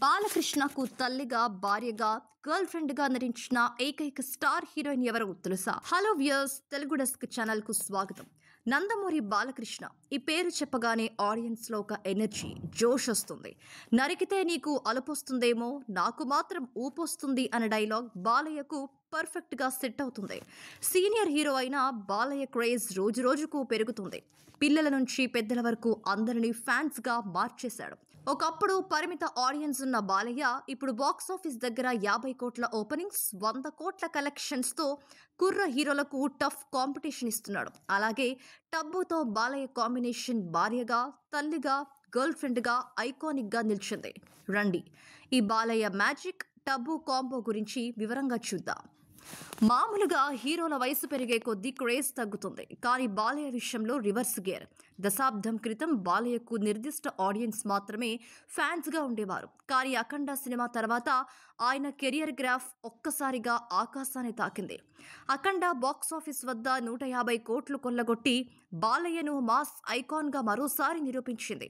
బాలకృష్ణకు తల్లిగా, భార్యగా, girl friend గా నటించిన ఏకైక స్టార్ హీరోయిన్ ఎవరో తెలుసా? Hello viewers, Telugu desk channel కు స్వాగతం. నందమూరి బాలకృష్ణ ఈ పేరు చెప్పగానే ఆడియన్స్ లో ఒక ఎనర్జీ, జోష్ వస్తుంది. నరికితే నీకు అలుపొస్తుందేమో, నాకు మాత్రం ఊపొస్తుంది అనే డైలాగ్ బాలయ్యకు పర్ఫెక్ట్ గా సెట్ అవుతుంది. సీనియర్ హీరో అయిన బాలయ్య క్రేజ్ రోజు రోజుకు పెరుగుతుంది. పిల్లల నుంచి పెద్దల వరకు అందరినీ ఫ్యాన్స్ గా మార్చేశాడు. ఒకప్పుడు పరిమిత ఆడియన్స్ ఉన్న బాలయ్య ఇప్పుడు బాక్సాఫీస్ దగ్గర 50 కోట్ల ఓపెనింగ్స్, 100 కోట్ల కలెక్షన్స్ తో కుర్ర హీరోలకు టఫ్ కాంపిటీషన్ ఇస్తున్నాడు. అలాగే టబ్బుతో బాలయ్య కాంబినేషన్ భార్యగా, తల్లిగా, గర్ల్ ఫ్రెండ్ గా ఐకానిక్ గా నిలిచింది. రండి ఈ బాలయ్య మ్యాజిక్, టబ్బు కాంబో గురించి వివరంగా చూద్దాం. మామూలుగా హీరోల వయసు పెరిగే కొద్దీ క్రేజ్ తగ్గుతుంది. కానీ బాలయ్య విషయంలో రివర్స్ గేర్. దశాబ్దం క్రితం బాలయ్యకు నిర్దిష్ట ఆడియన్స్ మాత్రమే ఫ్యాన్స్ గా ఉండేవారు. కానీ అఖండ సినిమా తర్వాత ఆయన కెరియర్ గ్రాఫ్ ఒక్కసారిగా ఆకాశాన్ని తాకింది. అఖండ బాక్సాఫీస్ వద్ద 150 కోట్లు కొల్లగొట్టి బాలయ్యను మాస్ ఐకాన్ గా మరోసారి నిరూపించింది.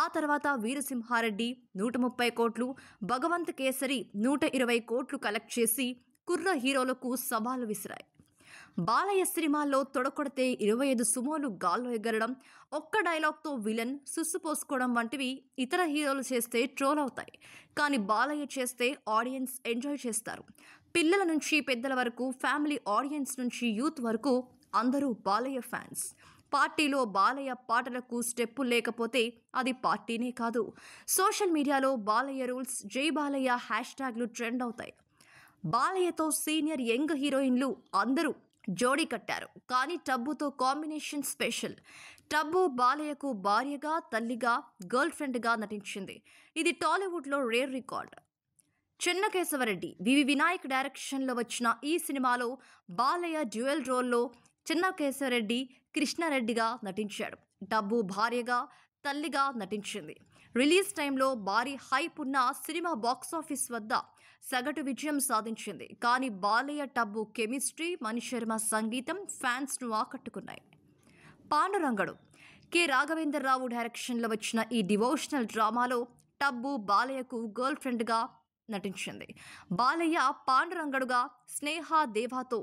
ఆ తర్వాత వీరసింహారెడ్డి 130 కోట్లు, భగవంత్ కేసరి 120 కోట్లు కలెక్ట్ చేసి కుర్ర హీరోలకు సవాలు విసిరాయి. బాలయ్య సినిమాల్లో తొడకొడితే 25 సుమోలు గాల్లో ఎగరడం, ఒక్క డైలాగ్తో విలన్ సుస్సుపోసుకోవడం వంటివి ఇతర హీరోలు చేస్తే ట్రోల్ అవుతాయి. కానీ బాలయ్య చేస్తే ఆడియన్స్ ఎంజాయ్ చేస్తారు. పిల్లల నుంచి పెద్దల వరకు, ఫ్యామిలీ ఆడియన్స్ నుంచి యూత్ వరకు అందరూ బాలయ్య ఫ్యాన్స్. పార్టీలో బాలయ్య పాటలకు స్టెప్పులు లేకపోతే అది పార్టీనే కాదు. సోషల్ మీడియాలో బాలయ్య రూల్స్, జై బాలయ్య హ్యాష్ ట్యాగ్లు ట్రెండ్ అవుతాయి. బాలయ్యతో సీనియర్ యంగ్ హీరోయిన్లు అందరూ జోడీ కట్టారు. కానీ టబ్బుతో కాంబినేషన్ స్పెషల్. టబ్బు బాలయ్యకు భార్యగా, తల్లిగా, గర్ల్ ఫ్రెండ్గా నటించింది. ఇది టాలీవుడ్లో రేర్ రికార్డ్. చెన్నకేశవరెడ్డి, వివి వినాయక్ డైరెక్షన్లో వచ్చిన ఈ సినిమాలో బాలయ్య డ్యూయల్ రోల్లో చెన్నకేశవరెడ్డి కృష్ణారెడ్డిగా నటించాడు. టబ్బు భార్యగా, తల్లిగా నటించింది. రిలీజ్ టైంలో భారీ హైప్ ఉన్న సినిమా బాక్సాఫీస్ వద్ద సగటు విజయం సాధించింది. కానీ బాలయ్య టబ్బు కెమిస్ట్రీ, మణిశర్మ సంగీతం ఫ్యాన్స్ను ఆకట్టుకున్నాయి. పాండురంగడు, కె రాఘవేంద్రరావు డైరెక్షన్లో వచ్చిన ఈ డివోషనల్ డ్రామాలో టబ్బు బాలయ్యకు గర్ల్ ఫ్రెండ్గా నటించింది. బాలయ్య పాండురంగడుగా స్నేహ దేవాతో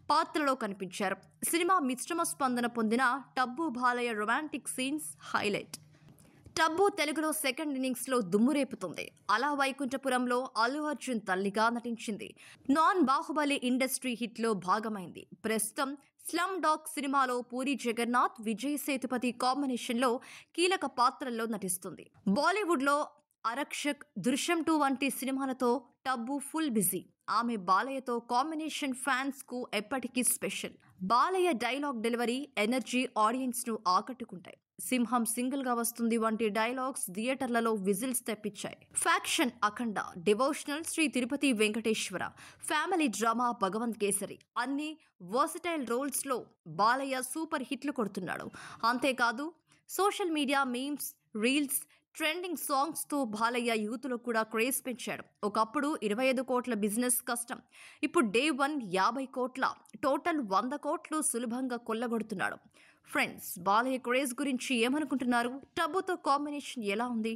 పాత్రలో కనిపించారు. సినిమా మిశ్రమ స్పందన పొందిన Tabu Balayya romantic scenes highlight. Tabu తెలుగులో సెకండ్ ఇన్నింగ్స్లో దుమ్మురేపుతుంది. అలా వైకుంఠపురంలో అల్లు అర్జున్ తల్లిగా నటించింది. నాన్ బాహుబలి ఇండస్ట్రీ హిట్లో భాగమైంది. ప్రస్తుతం స్లమ్ డాగ్ సినిమాలో పూరి జగన్నాథ్, విజయ్ సేతుపతి కాంబినేషన్లో కీలక పాత్రల్లో నటిస్తుంది. బాలీవుడ్లో ఆరక్షక్, దృశ్యం 2 వంటి సినిమాలతో టబ్బు ఫుల్ బిజీ. ఆమె బాలయ్యతో కాంబినేషన్ ఫ్యాన్స్ కు ఎప్పటికీ special. Balayya dialogue delivery, energy audience ను ఆకట్టుకుంటాయి. సింహం సింగిల్ గా వస్తుంది వంటి డైలాగ్స్ థియేటర్లలో విజిల్స్ తెప్పించాయి. Faction Akhanda, devotional Sri Tirupati Venkateswara, family drama Bhagavanth Kesari, అన్ని వర్సటైల్ రోల్స్ లో బాలయ్య సూపర్ హిట్లు కొడుతున్నాడు. అంతేకాదు social media memes, reels, trending songs తో బాలయ్య యూత్లో కూడా క్రేజ్ పెంచాడు. ఒకప్పుడు 25 కోట్ల బిజినెస్ కష్టం. ఇప్పుడు డే 1 50 కోట్ల, టోటల్ 100 కోట్లు సులభంగా కొల్లగొడుతున్నాడు. ఫ్రెండ్స్, బాలయ్య క్రేజ్ గురించి ఏమనుకుంటున్నారు? టబ్బుతో కాంబినేషన్ ఎలా ఉంది?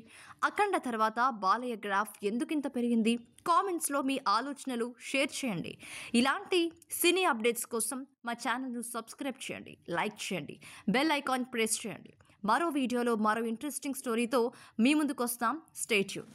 అఖండ తర్వాత బాలయ్య గ్రాఫ్ ఎందుకింత పెరిగింది? కామెంట్స్లో మీ ఆలోచనలు షేర్ చేయండి. ఇలాంటి సినీ అప్డేట్స్ కోసం మా ఛానల్ను సబ్స్క్రైబ్ చేయండి, లైక్ చేయండి, బెల్ ఐకాన్ ప్రెస్ చేయండి. మరో వీడియోలో మరో ఇంట్రెస్టింగ్ స్టోరీతో మీ ముందుకు వస్తాం. Stay tune.